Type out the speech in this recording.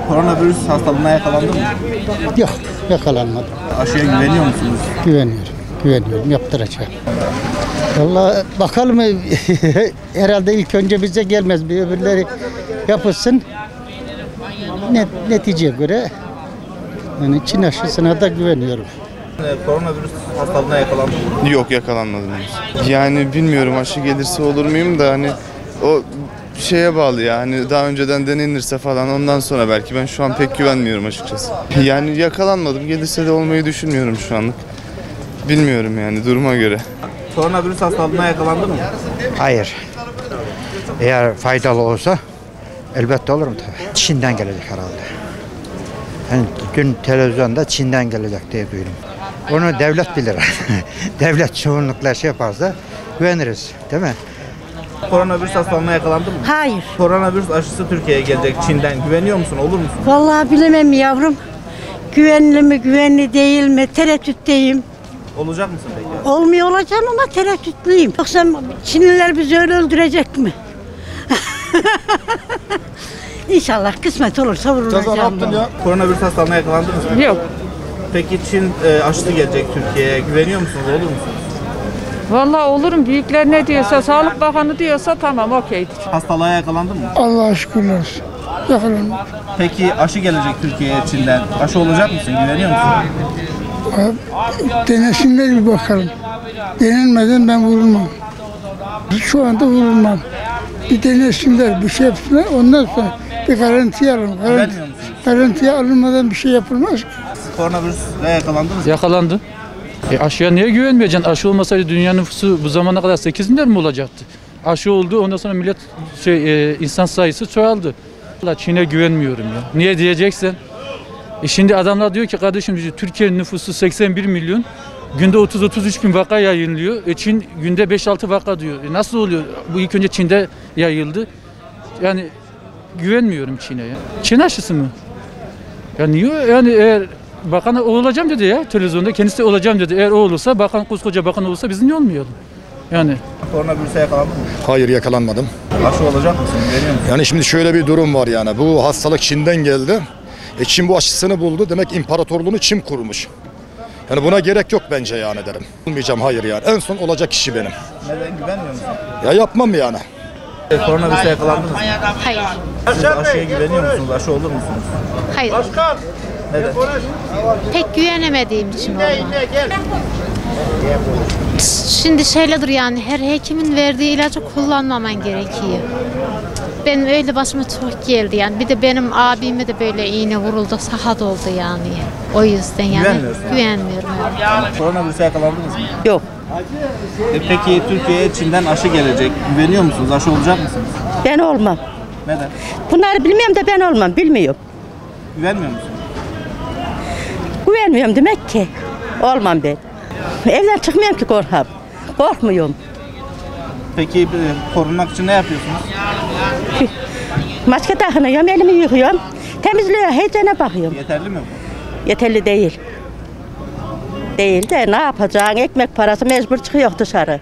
Koronavirüs hastalığına yakalandı mı? Yok, yakalanmadım. Aşıya güveniyor musunuz? Güveniyorum, yaptıracağım. Vallahi bakalım, herhalde ilk önce bize gelmez, bir öbürleri yapılsın. Neticeye göre yani Çin aşısına da güveniyorum. Koronavirüs hastalığına yakalandı mı? Yok, yakalanmadım henüz. Yani bilmiyorum, aşı gelirse olur muyum da hani o şeye bağlı ya, hani daha önceden denenirse falan, ondan sonra belki. Ben şu an pek güvenmiyorum açıkçası. Yani yakalanmadım, gelirse de olmayı düşünmüyorum şu anlık. Bilmiyorum yani, duruma göre. Koronavirüs hastalığına yakalandı mı? Hayır. Eğer faydalı olsa elbette olurum tabii. Çin'den gelecek herhalde. Yani dün televizyonda Çin'den gelecek diye duydum. Onu devlet bilir. Devlet çoğunlukla şey yaparsa güveniriz, değil mi? Koronavirüs hastalığına yakalandı mı? Hayır. Koronavirüs aşısı Türkiye'ye gelecek Çin'den. Güveniyor musun? Olur musun? Vallahi bilemem yavrum. Güvenli mi, güvenli değil mi? Tereddütteyim. Olacak mısın peki? Olmuyor olacağım ama tereddütlüyüm. Yoksa Çinliler bizi öyle öldürecek mi? İnşallah kısmet olursa vurulacağım. Koronavirüs hastalığına yakalandınız mı? Yok. Peki Çin aşısı gelecek Türkiye'ye. Güveniyor musunuz? Olur musunuz? Vallahi olurum. Büyükler ne diyorsa, Sağlık Bakanı diyorsa tamam, okeydir. Hastalığa yakalandın mı? Allah'a şükürler olsun. Yakalanmadım. Peki aşı gelecek Türkiye'ye Çin'den. Aşı olacak mısın? Güveniyor musun? Denesinler bir bakalım. Denenmeden ben vurulmam. Şu anda vurulmam. Bir denesinler, bir şey yapsınlar, ondan sonra bir garanti alalım. Güvenmiyor musunuz? Garantiye alınmadan bir şey yapılmaz ki. Koronavirüsle yakalandınız mı? Yakalandı. Aşıya niye güvenmeyeceksin? Aşı olmasaydı dünya nüfusu bu zamana kadar 8 milyar mı olacaktı? Aşı oldu, ondan sonra millet insan sayısı çoğaldı. Vallahi Çin'e güvenmiyorum ya. Niye diyeceksen? Şimdi adamlar diyor ki kardeşim, Türkiye'nin nüfusu 81 milyon. Günde 30-33 bin vaka yayınlıyor. Çin günde 5-6 vaka diyor. Nasıl oluyor? Bu ilk önce Çin'de yayıldı. Yani güvenmiyorum Çin'e ya. Çin aşısı mı? Ya niye? Yani eğer bakan olacağım dedi ya televizyonda, kendisi de olacağım dedi. Eğer o olursa, bakan koskoca bakan olursa biz niye olmayalım? Yani. Koronavirüse yakalandın mı? Hayır, yakalanmadım. Aşı olacak mısın? Güveniyor musun? Yani şimdi şöyle bir durum var yani. Bu hastalık Çin'den geldi. Çin bu aşısını buldu. Demek imparatorluğunu Çin kurmuş. Yani buna gerek yok bence yani derim. Olmayacağım, hayır yani. En son olacak kişi benim. Neden güvenmiyor musun? Ya yapmam yani. Koronavirüse yakalandınız mı? Hayır. Siz aşıya güveniyor musunuz? Aşı olur musunuz? Hayır. Neden? Pek güvenemediğim için olmaz. Şimdi şeyledir yani, her hekimin verdiği ilacı kullanmaman gerekiyor. Benim öyle başıma çok geldi yani. Bir de benim abime de böyle iğne vuruldu, sakat oldu yani. O yüzden yani güvenmiyorum. Evet. Koronavirüse yakalandınız mı? Yok. Peki Türkiye'ye Çin'den aşı gelecek. Güveniyor musunuz? Aşı olacak mısınız? Ben olmam. Neden? Bunları bilmiyorum da ben olmam, bilmiyorum. Güvenmiyor musunuz? Güvenmiyorum demek ki. Olmam ben. Evden çıkmıyorum ki korkam. Korkmuyorum. Peki korunmak için ne yapıyorsunuz? Maske takınıyorum, elimi yıkıyorum. Temizliyor, heyecene bakıyorum. Yeterli mi bu? Yeterli değil. Değil de ne yapacaksın? Ekmek parası, mecbur çıkıyor dışarı.